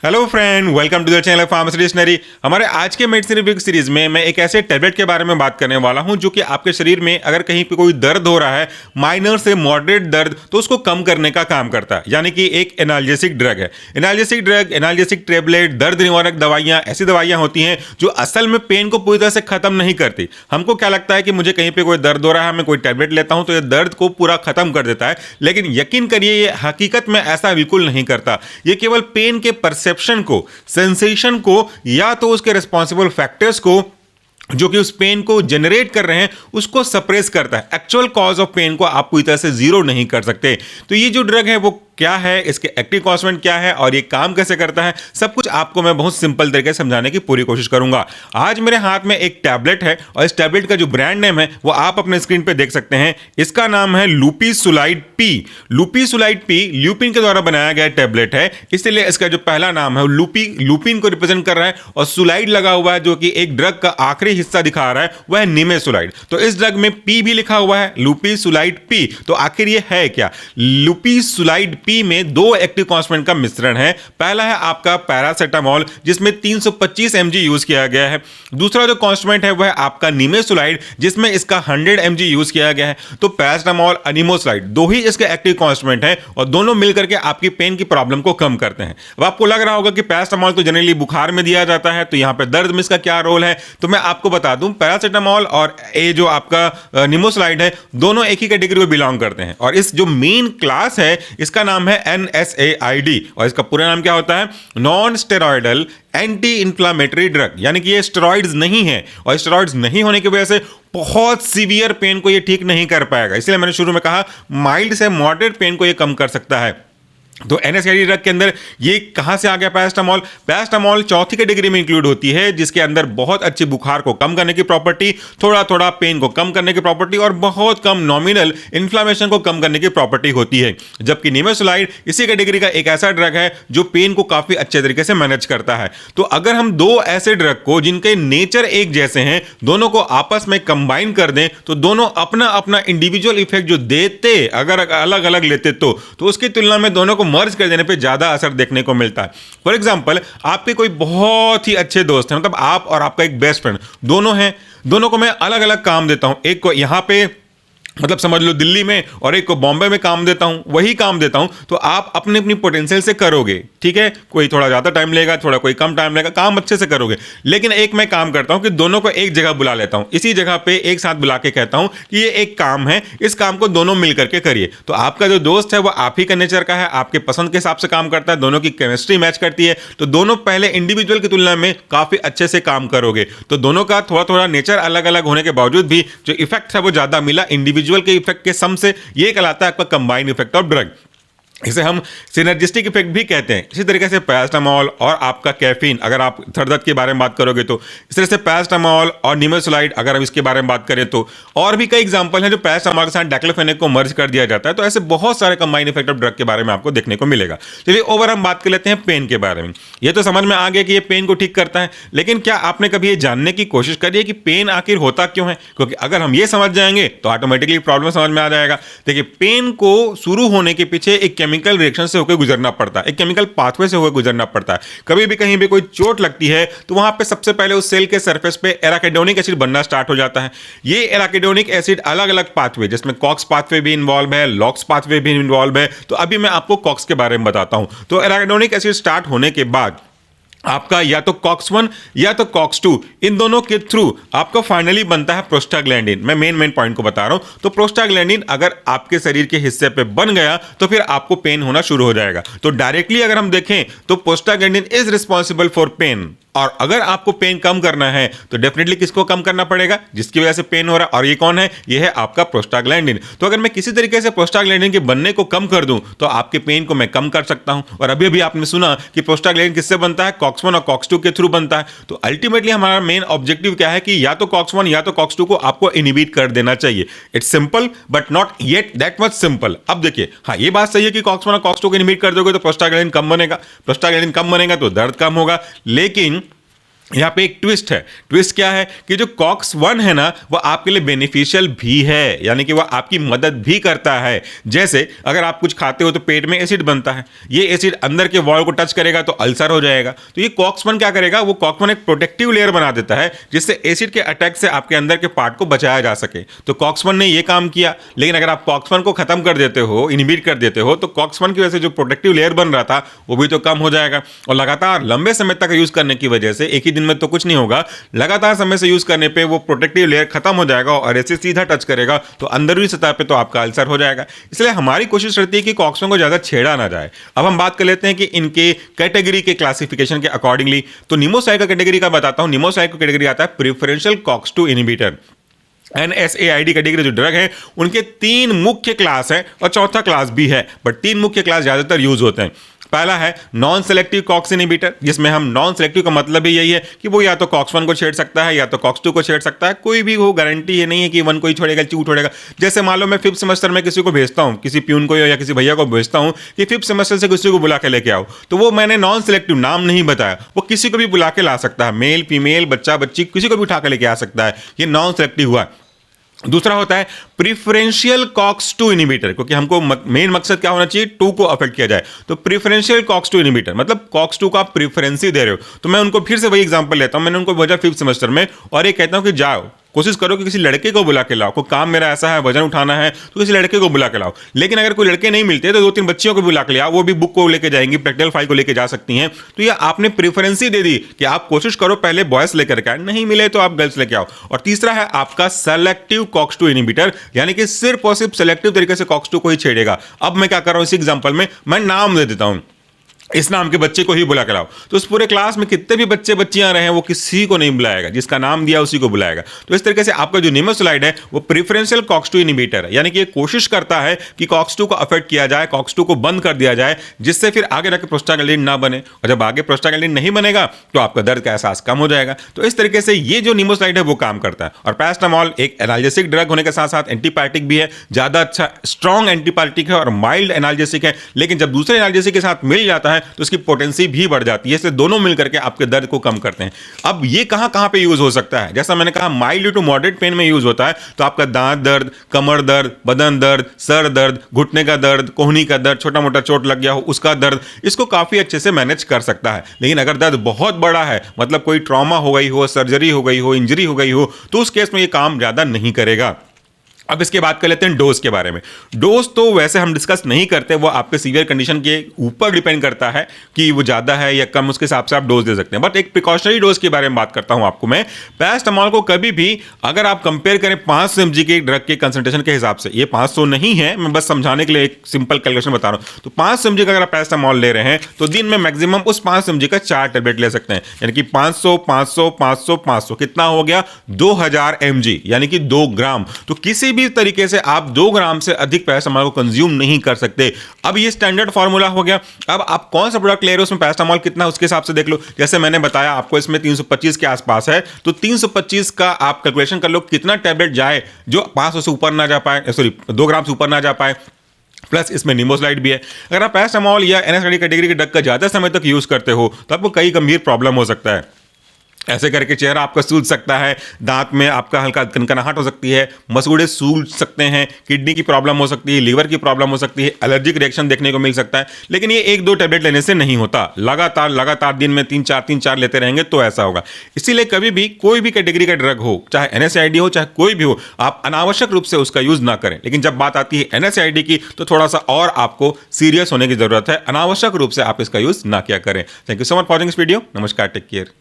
Hello friend, welcome to the channel pharmacy dictionary. हमारे आज के मेडिसिन रिव्यू सीरीज में मैं एक ऐसे टैबलेट के बारे में बात करने वाला हूं जो कि आपके शरीर में अगर कहीं पे कोई दर्द हो रहा है, माइनर से मॉडरेट दर्द, तो उसको कम करने का काम करता है। यानी कि एक एनाल्जेसिक ड्रग है। एनाल्जेसिक ड्रग, एनाल्जेसिक टैबलेट, दर्द निवारक दवाइयां ऐसी दवाइयां होती हैं जो असल में पेन को पूरी तरह से खत्म नहीं करती। हमको क्या लगता है कि मुझे कहीं पर कोई दर्द हो रहा है, मैं कोई टैबलेट लेता हूं तो ये दर्द को पूरा खत्म कर देता है, लेकिन यकीन करिए ये हकीकत में ऐसा बिल्कुल नहीं करता। ये केवल पेन के परसेप्शन को, सेंसेशन को, या तो उसके रिस्पॉन्सिबल फैक्टर्स को जो कि उस पेन को जनरेट कर रहे हैं उसको सप्रेस करता है। एक्चुअल कॉज ऑफ पेन को आप पूरी तरह से जीरो नहीं कर सकते। तो ये जो ड्रग है वो क्या है, इसके एक्टिव कॉन्स्टिट्यूएंट क्या है और ये काम कैसे करता है, सब कुछ आपको मैं बहुत सिंपल तरीके से समझाने की पूरी कोशिश करूंगा। आज मेरे हाथ में एक टैबलेट है और इस टैबलेट का जो ब्रांड नेम है वो आप अपने स्क्रीन पे देख सकते हैं। इसका नाम है लुपिसुलाइड पी। लुपिसुलाइड पी ल्यूपिन के द्वारा बनाया गया टैबलेट है, इसलिए इसका जो पहला नाम है लुपिन को रिप्रेजेंट कर रहा है और सुलाइड लगा हुआ है जो कि एक ड्रग का आखिरी हिस्सा दिखा रहा है, वह है निमेसुलाइड। तो इस ड्रग में पी भी लिखा हुआ है, लुपिसुलाइड पी। तो आखिर ये है क्या? लुपिसुलाइड पी में दो एक्टिव कॉन्स्टिट्यूएंट का मिश्रण है। पहला है आपका पैरासिटामोल जिसमें 325 mg यूज किया गया है। दूसरा जो कॉन्स्टिट्यूएंट है वह आपका निमेसुलाइड जिसमें इसका 100 mg यूज किया गया है। तो पैरासिटामोल, अनिमोसुलाइड दो ही इसके एक्टिव कॉन्स्टिट्यूएंट हैं और दोनों मिलकर के आपकी पेन की प्रॉब्लम को कम करते हैं। अब आपको लग रहा होगा कि पैरासिटामोल तो जनरली बुखार में दिया जाता है, तो यहां पर दर्द में इसका क्या रोल है? तो मैं आपको बता दूं, पैरासिटामोल और ये जो आपका निमोसुलाइड है दोनों एक ही कैटेगरी में बिलोंग करते हैं और इस जो मेन क्लास है इसका नाम है NSAID और इसका पूरा नाम क्या होता है? Non steroidal anti inflammatory drug. यानी कि ये स्टेरॉइड्स नहीं है और स्टेरॉइड्स नहीं होने की वजह से बहुत सीवियर पेन को ये ठीक नहीं कर पाएगा। इसलिए मैंने शुरू में कहा माइल्ड से मॉडरेट पेन को ये कम कर सकता है। तो NSAID ड्रग के अंदर ये कहां से आ गया पैरासिटामोल? पैरासिटामोल चौथी कैटेगरी में इंक्लूड होती है जिसके अंदर बहुत अच्छी बुखार को कम करने की प्रॉपर्टी, थोड़ा थोड़ा पेन को कम करने की प्रॉपर्टी और बहुत कम नॉमिनल इन्फ्लेमेशन को कम करने की प्रॉपर्टी होती है। जबकि निमेसुलाइड इसी कैटेगरी का एक ऐसा ड्रग है जो पेन को काफी अच्छे तरीके से मैनेज करता है। तो अगर हम दो ऐसे ड्रग को जिनके नेचर एक जैसे हैं दोनों को आपस में कंबाइन कर दें तो दोनों अपना अपना इंडिविजुअल इफेक्ट जो देते, अगर अलग अलग लेते तो उसकी तुलना में दोनों को मर्ज कर देने पे ज्यादा असर देखने को मिलता है। फॉर एग्जांपल, आपके कोई बहुत ही अच्छे दोस्त हैं, मतलब आप और आपका एक बेस्ट फ्रेंड दोनों हैं, दोनों को मैं अलग अलग काम देता हूं। एक को यहां पे मतलब समझ लो दिल्ली में और एक को बॉम्बे में काम देता हूं, वही काम देता हूं तो आप अपनी अपनी पोटेंशियल से करोगे, ठीक है? कोई थोड़ा ज्यादा टाइम लेगा, थोड़ा कोई कम टाइम लेगा, काम अच्छे से करोगे। लेकिन एक मैं काम करता हूं कि दोनों को एक जगह बुला लेता हूं, इसी जगह पे एक साथ बुला के कहता हूं कि ये एक काम है, इस काम को दोनों मिल करके करिए। तो आपका जो दोस्त है वो आप ही का नेचर का है, आपके पसंद के हिसाब से काम करता है, दोनों की केमिस्ट्री मैच करती है, तो दोनों पहले इंडिविजुअल की तुलना में काफी अच्छे से काम करोगे। तो दोनों का थोड़ा थोड़ा नेचर अलग अलग होने के बावजूद भी जो इफेक्ट है वो ज्यादा मिला इंडिविजुअल के इफेक्ट के सम से। ये कहलाता है आपका कंबाइंड इफेक्ट ऑफ ड्रग। इसे हम सिनर्जिस्टिक इफेक्ट भी कहते हैं। इसी तरीके से पैरासिटामोल और आपका कैफीन, अगर आप सर दर्द के बारे में बात करोगे तो इस तरह से पैरासिटामोल और निमेसुलाइड अगर हम इसके बारे में बात करें तो और भी कई एग्जांपल हैं जो पैरासिटामोल के साथ डाइक्लोफेनेक को मर्ज कर दिया जाता है। तो ऐसे बहुत सारे कंबाइंड इफेक्ट ऑफ ड्रग के बारे में आपको देखने को मिलेगा। चलिए ओवर हम बात कर लेते हैं पेन के बारे में। ये तो समझ में आ गया कि ये पेन को ठीक करता है, लेकिन क्या आपने कभी ये जानने की कोशिश करी है कि पेन आखिर होता क्यों है? क्योंकि अगर हम ये समझ जाएंगे तो ऑटोमेटिकली प्रॉब्लम समझ में आ जाएगा। देखिए, पेन को शुरू होने के पीछे एक केमिकल रिएक्शन से होकर गुजरना पड़ता है, एक केमिकल पाथवे से होकर गुजरना पड़ता है। कभी भी कहीं भी कोई चोट लगती है तो वहां पे सबसे पहले उस सेल के सरफेस पे एराकिडोनिक एसिड बनना स्टार्ट हो जाता है। ये एराकिडोनिक एसिड अलग अलग पाथवे, जिसमें कॉक्स पाथवे भी इन्वॉल्व है, लॉक्स पाथवे भी इन्वॉल्व है। तो अभी मैं आपको कॉक्स के बारे में बताता हूं। तो एराकिडोनिक एसिड स्टार्ट होने के बाद आपका या तो कॉक्स 1 या तो कॉक्स 2, इन दोनों के थ्रू आपका फाइनली बनता है प्रोस्टाग्लैंडिन। मैं मेन पॉइंट को बता रहा हूं। तो प्रोस्टाग्लैंडिन अगर आपके शरीर के हिस्से पे बन गया तो फिर आपको पेन होना शुरू हो जाएगा। तो डायरेक्टली अगर हम देखें तो prostaglandin is responsible for pain. और अगर आपको पेन कम करना है तो डेफिनेटली किसको कम करना पड़ेगा? जिसकी वजह से पेन हो रहा है। और ये कौन है? ये है आपका प्रोस्टाग्लैंडिन। तो अगर मैं किसी तरीके से प्रोस्टाग्लैंडिन के बनने को कम कर दूं तो आपके पेन को मैं कम कर सकता हूं। और अभी अभी आपने सुना कि प्रोस्टाग्लैंडिन किससे बनता है? कॉक्स 1 और कॉक्स 2 के थ्रू बनता है। तो अल्टीमेटली हमारा मेन ऑब्जेक्टिव क्या है कि या तो कॉक्स 1 या तो कॉक्स 2 को आपको इनहिबिट कर देना चाहिए। It's simple but not yet that much simple. अब देखिए, हाँ ये बात सही है कि कॉक्स 1 और कॉक्स 2 को इनहिबिट कर दोगे तो प्रोस्टाग्लैंडिन कम बनेगा। प्रोस्टाग्लैंडिन कम बनेगा तो दर्द कम होगा। लेकिन यहाँ पे एक ट्विस्ट है। ट्विस्ट क्या है कि जो कॉक्स 1 है ना, वो आपके लिए बेनिफिशियल भी है, यानी कि वो आपकी मदद भी करता है। जैसे अगर आप कुछ खाते हो तो पेट में एसिड बनता है, ये एसिड अंदर के वॉल को टच करेगा तो अल्सर हो जाएगा। तो ये कॉक्स 1 क्या करेगा, वो कॉक्स 1 एक प्रोटेक्टिव लेयर बना देता है जिससे एसिड के अटैक से आपके अंदर के पार्ट को बचाया जा सके। तो कॉक्स 1 ने ये काम किया। लेकिन अगर आप कॉक्स 1 को खत्म कर देते हो, इनहिबिट कर देते हो, तो कॉक्स 1 की वजह से जो प्रोटेक्टिव लेयर बन रहा था वो भी तो कम हो जाएगा। और लगातार लंबे समय तक यूज करने की वजह से, एक ही दिन में तो कुछ नहीं होगा, लगातार समय से यूज करने पे वो प्रोटेक्टिव लेयर खत्म हो जाएगा और ऐसे सीधा टच करेगा तो अंदरूनी सतह पे तो आपका अल्सर हो जाएगा। इसलिए हमारी कोशिश रहती है कि कॉक्स 1 को ज्यादा छेड़ा ना जाए। अब हम बात कर लेते हैं कि इनके कैटेगरी के क्लासिफिकेशन के अकॉर्डिंगली। तो निमोसाइड का कैटेगरी का बताता हूं। निमोसाइड का कैटेगरी आता है preferential COX 2 inhibitor. NSAID category जो ड्रग है उनके 3 मुख्य क्लास है और चौथा क्लास भी है, बट 3 मुख्य क्लास ज्यादातर यूज होते हैं। पहला है नॉन सेलेक्टिव कॉक्स इनहिबिटर, जिसमें हम नॉन सेलेक्टिव का मतलब ही यही है कि वो या तो कॉक्स 1 को छेड़ सकता है या तो कॉक्स 2 को छेड़ सकता है। कोई भी हो, गारंटी ये नहीं है कि 1 को ही छोड़ेगा 2 छोड़ेगा। जैसे मान लो मैं 5th सेमेस्टर में किसी को भेजता हूं, किसी प्यून को या किसी भैया को भेजता हूं कि 5th सेमेस्टर से किसी को बुला के लेके आओ, तो वो मैंने नॉन सेलेक्टिव नाम नहीं बताया, वो किसी को भी बुला के ला सकता है। मेल फीमेल, बच्चा बच्ची, किसी को भी उठा के लेके आ सकता है। ये नॉन सेलेक्टिव हुआ। दूसरा होता है प्रिफरेंशियल कॉक्स 2 इनहिबिटर, क्योंकि हमको मेन मकसद क्या होना चाहिए, 2 को अफेक्ट किया जाए। तो प्रिफरेंशियल कॉक्स 2 इनहिबिटर मतलब कॉक्स 2 को आप प्रिफरेंस ही दे रहे हो। तो मैं उनको फिर से वही एग्जांपल लेता हूं। मैंने उनको भेजा 5th सेमेस्टर में और ये कहता हूं कि जाओ, कोशिश करो कि किसी लड़के को बुला के लाओ, कोई काम मेरा ऐसा है, वजन उठाना है, तो किसी लड़के को बुला के लाओ। लेकिन अगर कोई लड़के नहीं मिलते तो 2-3 बच्चियों को बुला के लाओ, वो भी बुक को लेके जाएंगी, प्रैक्टिकल फाइल को लेके जा सकती हैं। तो ये आपने प्रेफरेंस ही दे दी कि आप कोशिश करो पहले बॉयज लेकर के आए, नहीं मिले तो आप गर्ल्स लेके आओ। और तीसरा है आपका सेलेक्टिव कॉक्स 2 इनहिबिटर, यानी कि सिर्फ और सिर्फ सेलेक्टिव तरीके से कॉक्स 2 को ही छेड़ेगा। अब मैं क्या कर रहा हूं, इसी एग्जांपल में मैं नाम दे देता हूं, इस नाम के बच्चे को ही बुला के लाओ। तो उस पूरे क्लास में कितने भी बच्चे बच्चियां रहे हैं वो किसी को नहीं बुलाएगा, जिसका नाम दिया उसी को बुलाएगा। तो इस तरीके से आपका जो निमोसाइड है वो प्रेफरेंशियल कॉक्स 2 इनहिबिटर है, यानी कि ये कोशिश करता है कि कॉक्स 2 को अफेक्ट किया जाए, कॉक्स 2 को बंद कर दिया जाए, जिससे फिर आगे जाकर प्रोस्टाग्लैंडिन ना बने। और जब आगे प्रोस्टाग्लैंडिन नहीं बनेगा तो आपका दर्द का एहसास कम हो जाएगा। तो इस तरीके से ये जो निमोसाइड है वो काम करता है। और पैरास्टामोल एक एनाल्जेसिक ड्रग होने के साथ साथ एंटीपायरेटिक भी है, ज्यादा अच्छा स्ट्रॉन्ग एंटीपायरेटिक है और माइल्ड एनाल्जेसिक है। लेकिन जब दूसरे एनाल्जेसिक के साथ मिल जाता है तो उसकी पोटेंसी भी बढ़ जाती है। इसलिए दोनों मिलकर के आपके दर्द को कम करते हैं। अब ये कहां कहां पे यूज हो सकता है, जैसा मैंने कहा माइल्ड टू मॉडरेट पेन में यूज होता है। तो आपका दांत दर्द, कमर दर्द, बदन दर्द, सर दर्द, घुटने का दर्द, कोहनी का दर्द, छोटा मोटा चोट लग गया हो उसका दर्द, इसको काफी अच्छे से मैनेज कर सकता है। लेकिन अगर दर्द बहुत बड़ा है, मतलब कोई ट्रॉमा हो गई हो, सर्जरी हो गई हो, इंजरी हो गई हो, तो उस केस में ये काम ज्यादा नहीं करेगा। अब इसके बात कर लेते हैं डोज के बारे में। डोज तो वैसे हम डिस्कस नहीं करते, वो आपके सीवियर कंडीशन के ऊपर डिपेंड करता है कि वो ज़्यादा है या कम, उसके हिसाब से आप डोज दे सकते हैं। बट एक प्रिकॉशनरी डोज के बारे में बात करता हूं आपको मैं। पैरास्टामोल को कभी भी अगर आप कंपेयर करें 500 mg के ड्रग के कंसंट्रेशन के हिसाब से, ये 500 नहीं है, मैं बस समझाने के लिए एक सिंपल कैलकुलेशन बता रहा हूं। तो 500 mg का अगर आप पैरास्टामोल ले रहे हैं तो दिन में मैक्सिमम उस 500 mg का 4 टेबलेट ले सकते हैं, यानी कि 500 500 500 500 कितना हो गया, 2000 mg, यानी कि 2 ग्राम। तो किसी भी तरीके से आप 2 ग्राम से अधिक पैरास्टामोल को कंज्यूम नहीं कर सकते। अब ये स्टैंडर्ड फार्मूला हो गया। अब आप कौन सा प्रोडक्ट ले रहे हो, उसमें पैरास्टामोल कितना, उसके हिसाब से देख लो। जैसे मैंने बताया आपको इसमें 325 के आसपास है, तो 325 का आप कैलकुलेशन कर लो कितना टैबलेट जाए जो 500 से ऊपर ना जा पाए, सॉरी 2 ग्राम से ऊपर ना जा पाए। प्लस इसमें निमोसाइड भी है। अगर आप पैरास्टामोल या NSAID कैटेगरी के ड्रग का ज्यादा समय तक यूज करते हो तो आपको कई गंभीर प्रॉब्लम हो सकता है। ऐसे करके चेहरा आपका सूज सकता है, दांत में आपका हल्का कनकनाहट हो सकती है, मसूड़े सूज सकते हैं, किडनी की प्रॉब्लम हो सकती है, लीवर की प्रॉब्लम हो सकती है, एलर्जिक रिएक्शन देखने को मिल सकता है। लेकिन ये 1-2 टैबलेट लेने से नहीं होता, लगातार दिन में 3-4 लेते रहेंगे तो ऐसा होगा। इसीलिए कभी भी कोई भी कैटेगरी का ड्रग हो, चाहे NSAID हो चाहे कोई भी हो, आप अनावश्यक रूप से उसका यूज ना करें। लेकिन जब बात आती है NSAID की तो थोड़ा सा और आपको सीरियस होने की जरूरत है, अनावश्यक रूप से आप इसका यूज ना किया करें। Thank you so much for watching this video. नमस्कार, टेक केयर।